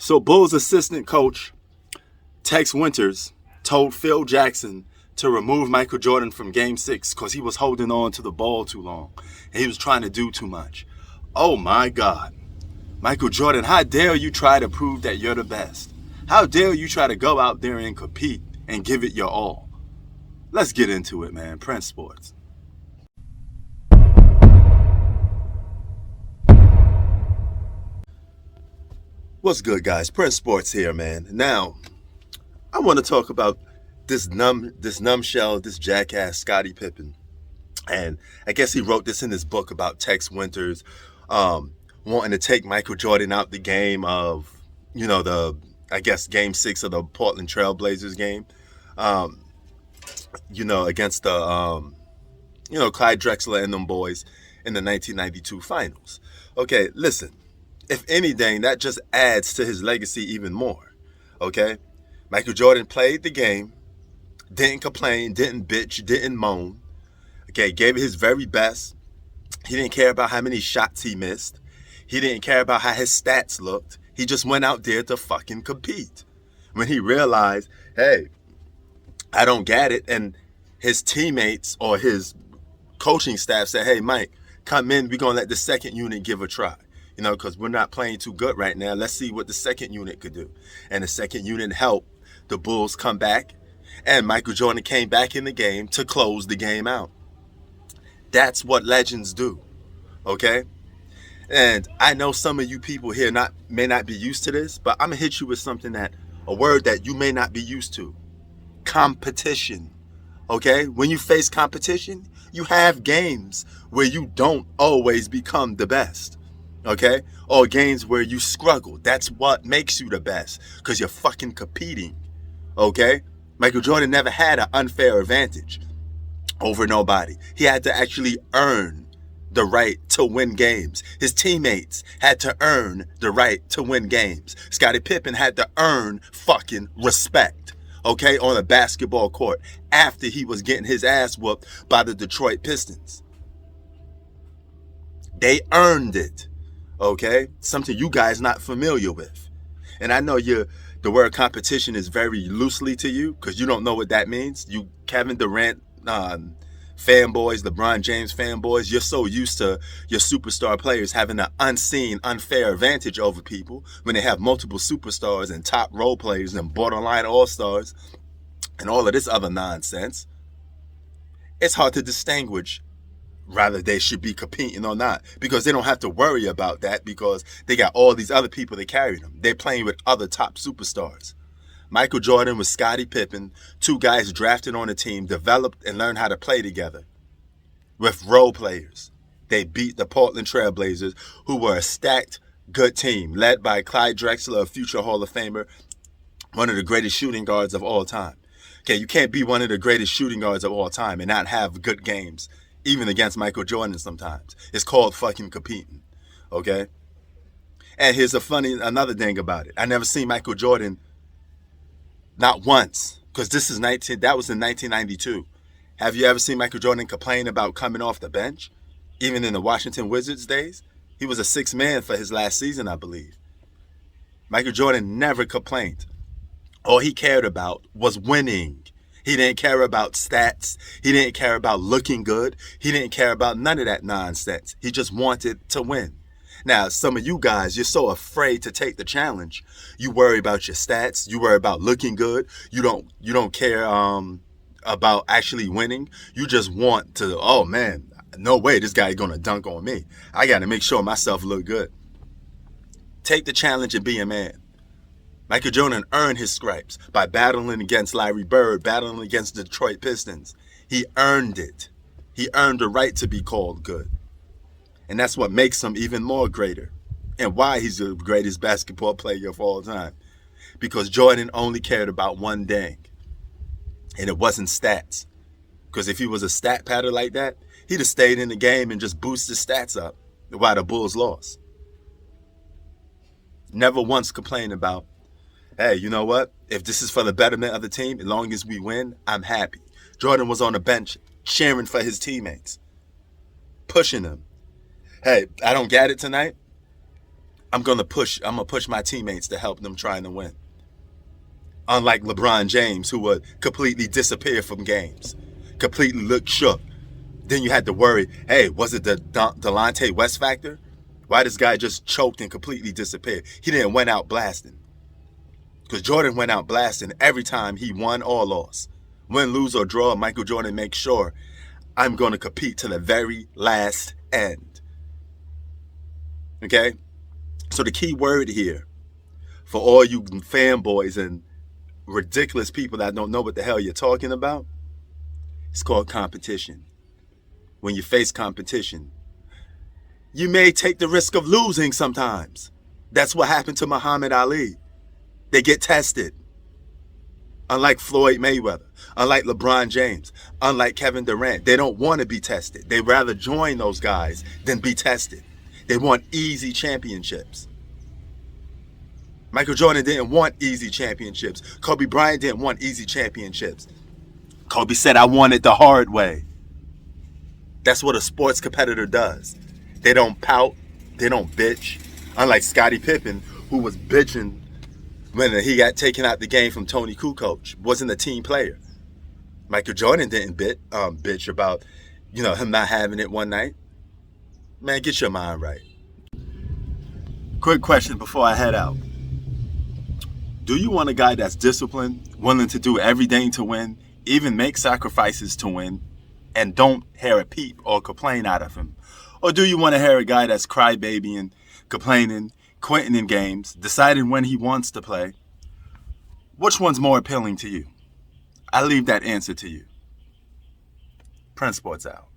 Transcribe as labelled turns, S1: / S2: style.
S1: So Bulls assistant coach Tex Winters told Phil Jackson to remove Michael Jordan from Game 6 because he was holding on to the ball too long and he was trying to do too much. Oh my God. Michael Jordan, how dare you try to prove that you're the best? How dare you try to go out there and compete and give it your all? Let's get into it, man. Prince Sports. What's good, guys? Prince Sports here, man. Now, I want to talk about this numbshell, this jackass Scottie Pippen. And I guess he wrote this in his book about Tex Winters wanting to take Michael Jordan out the game of, Game 6 of the Portland Trailblazers game, against the, Clyde Drexler and them boys in the 1992 finals. Okay, listen, if anything, that just adds to his legacy even more, okay? Michael Jordan played the game, didn't complain, didn't bitch, didn't moan, okay, gave it his very best. He didn't care about how many shots he missed. He didn't care about how his stats looked. He just went out there to fucking compete. When he realized, hey, I don't get it, and his teammates or his coaching staff said, hey, Mike, come in, we're going to let the second unit give a try. Because we're not playing too good right now. Let's see what the second unit could do. And the second unit helped the Bulls come back. And Michael Jordan came back in the game to close the game out. That's what legends do. Okay? And I know some of you people here may not be used to this, but I'm going to hit you with a word that you may not be used to. Competition. Okay? When you face competition, you have games where you don't always become the best. Okay? Or games where you struggle. That's what makes you the best. Because you're fucking competing. Okay? Michael Jordan never had an unfair advantage over nobody. He had to actually earn the right to win games. His teammates had to earn the right to win games. Scottie Pippen had to earn fucking respect. Okay? On a basketball court. After he was getting his ass whooped by the Detroit Pistons. They earned it. Okay, something you guys not familiar with. And I know the word competition is very loosely to you because you don't know what that means. You Kevin Durant fanboys, LeBron James fanboys, you're so used to your superstar players having an unseen, unfair advantage over people when they have multiple superstars and top role players and borderline all-stars and all of this other nonsense. It's hard to distinguish rather they should be competing or not, because they don't have to worry about that because they got all these other people that carry them. They're playing with other top superstars. Michael Jordan with Scottie Pippen, two guys drafted on a team, developed and learned how to play together with role players. They beat the Portland Trailblazers, who were a stacked, good team, led by Clyde Drexler, a future Hall of Famer, one of the greatest shooting guards of all time. Okay, you can't be one of the greatest shooting guards of all time and not have good games. Even against Michael Jordan sometimes. It's called fucking competing. Okay? And here's another thing about it. I never seen Michael Jordan not once. Because that was in 1992. Have you ever seen Michael Jordan complain about coming off the bench? Even in the Washington Wizards days? He was a sixth man for his last season, I believe. Michael Jordan never complained. All he cared about was winning. He didn't care about stats. He didn't care about looking good. He didn't care about none of that nonsense. He just wanted to win. Now, some of you guys, you're so afraid to take the challenge. You worry about your stats. You worry about looking good. You don't care about actually winning. You just want to, oh man, no way this guy's going to dunk on me. I got to make sure myself look good. Take the challenge and be a man. Michael Jordan earned his stripes by battling against Larry Bird, battling against the Detroit Pistons. He earned it. He earned the right to be called good. And that's what makes him even more greater. And why he's the greatest basketball player of all time. Because Jordan only cared about one thing. And it wasn't stats. Because if he was a stat patter like that, he'd have stayed in the game and just boosted his stats up while the Bulls lost. Never once complained about, hey, you know what? If this is for the betterment of the team, as long as we win, I'm happy. Jordan was on the bench cheering for his teammates, pushing them. Hey, I don't get it tonight. I'm gonna push my teammates to help them trying to win. Unlike LeBron James, who would completely disappear from games, completely look shook. Then you had to worry, hey, was it the Delonte West factor? Why this guy just choked and completely disappeared? He didn't went out blasting. Because Jordan went out blasting every time he won or lost. Win, lose, or draw, Michael Jordan makes sure I'm going to compete to the very last end. Okay? So the key word here for all you fanboys and ridiculous people that don't know what the hell you're talking about, it's called competition. When you face competition, you may take the risk of losing sometimes. That's what happened to Muhammad Ali. They get tested. Unlike Floyd Mayweather, unlike LeBron James, unlike Kevin Durant, they don't want to be tested. They rather join those guys than be tested. They want easy championships. Michael Jordan didn't want easy championships. Kobe Bryant didn't want easy championships. Kobe said, I want it the hard way. That's what a sports competitor does. They don't pout. They don't bitch. Unlike Scottie Pippen, who was bitching when he got taken out the game from Tony Kukoc, wasn't a team player. Michael Jordan didn't bitch about, him not having it one night. Man, get your mind right. Quick question before I head out. Do you want a guy that's disciplined, willing to do everything to win, even make sacrifices to win, and don't hear a peep or complain out of him? Or do you want to hear a guy that's crybabying, complaining, quitting in games, deciding when he wants to play? Which one's more appealing to you? I leave that answer to you. Prince Sports out.